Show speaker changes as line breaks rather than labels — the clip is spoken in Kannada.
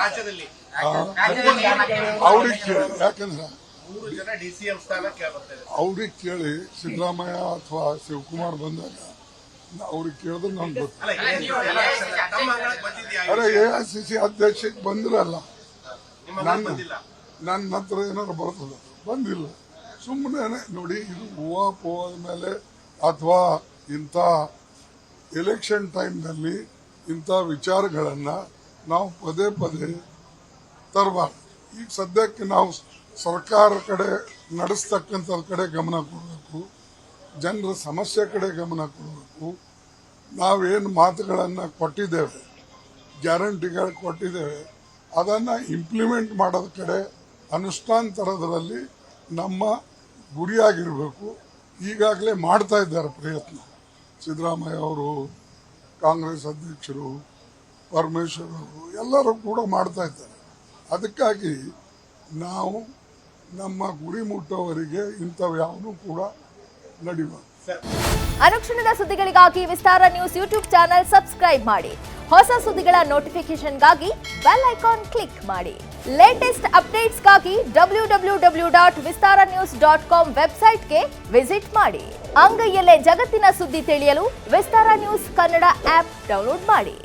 ರಾಜ್ಯದಲ್ಲಿ
ಅವ್ರಿಗೆ ಕೇಳಿ, ಯಾಕಂದ್ರೆ
3 ಜನ DCM ಸ್ಥಾನ ಕೇಳ್ಬರ್ತಾರೆ.
ಅವ್ರಿಗೆ ಕೇಳಿ ಸಿದ್ದರಾಮಯ್ಯ ಅಥವಾ ಶಿವಕುಮಾರ್ ಬಂದಾಗ ಅವ್ರಿಗೆ ಕೇಳಿದ್ರೆ ನಮ್ಗೆ ಗೊತ್ತು. ಅರೆ AICC ಅಧ್ಯಕ್ಷಕ್ಕೆ ಬಂದಿರಲ್ಲ, ನನ್ನ ಹತ್ರ ಏನಾದ್ರು ಬರ್ತದ, ಬಂದಿಲ್ಲ. ಸುಮ್ಮನೆ ನೋಡಿ, ಇದು ಹೂವಾಪೋದ ಮೇಲೆ ಅಥವಾ ಇಂಥ ಎಲೆಕ್ಷನ್ ಟೈಮ್ನಲ್ಲಿ ಇಂಥ ವಿಚಾರಗಳನ್ನು ನಾವು ಪದೇ ಪದೇ ತರಬಾರ್ದು. ಈಗ ಸದ್ಯಕ್ಕೆ ನಾವು ಸರ್ಕಾರ ಕಡೆ ನಡೆಸ್ತಕ್ಕಂಥದ್ರ ಕಡೆ ಗಮನ ಕೊಡಬೇಕು, ಜನರ ಸಮಸ್ಯೆ ಕಡೆ ಗಮನ ಕೊಡಬೇಕು. ನಾವೇನು ಮಾತುಗಳನ್ನು ಕೊಟ್ಟಿದ್ದೇವೆ, ಗ್ಯಾರಂಟಿಗಳು ಕೊಟ್ಟಿದ್ದೇವೆ, ಅದನ್ನು ಇಂಪ್ಲಿಮೆಂಟ್ ಮಾಡೋದ ಕಡೆ ಅನುಷ್ಠಾನ ತರೋದ್ರಲ್ಲಿ ನಮ್ಮ ಗುರಿಯಾಗಿರಬೇಕು. ಈಗಾಗಲೇ ಮಾಡ್ತಾ ಇದ್ದಾರೆ ಪ್ರಯತ್ನ. ಸಿದ್ದರಾಮಯ್ಯ ಅವರು, ಕಾಂಗ್ರೆಸ್ ಅಧ್ಯಕ್ಷರು, ಪರಮೇಶ್ವರ್ ಅವರು ಎಲ್ಲರೂ ಕೂಡ ಮಾಡ್ತಾ ಇದ್ದಾರೆ. ಅದಕ್ಕಾಗಿ ನಾವು ನಮ್ಮ ಗುರಿ ಮುಟ್ಟುವವರಿಗೆ ಇಂಥವ್ಯಾವೂ ಕೂಡ ನಡೆಯುವ.
ಅನುಕ್ಷಣದ ಸುದ್ದಿಗಳಿಗಾಗಿ ವಿಸ್ತಾರ ನ್ಯೂಸ್ ಯೂಟ್ಯೂಬ್ ಚಾನೆಲ್ ಸಬ್ಸ್ಕ್ರೈಬ್ ಮಾಡಿ. ಹೊಸ ಸುದ್ದಿಗಳ ನೋಟಿಫಿಕೇಶನ್ಗಾಗಿ ಬೆಲ್ ಐಕಾನ್ ಕ್ಲಿಕ್ ಮಾಡಿ. ಲೇಟೆಸ್ಟ್ ಅಪ್ಡೇಟ್ಸ್ಗಾಗಿ www.vistaranews.com ವೆಬ್ಸೈಟ್ಗೆ ವಿಸಿಟ್ ಮಾಡಿ. ಅಂಗೈಯಲ್ಲೇ ಜಗತ್ತಿನ ಸುದ್ದಿ ತಿಳಿಯಲು ವಿಸ್ತಾರ ನ್ಯೂಸ್ ಕನ್ನಡ ಆಪ್ ಡೌನ್ಲೋಡ್ ಮಾಡಿ.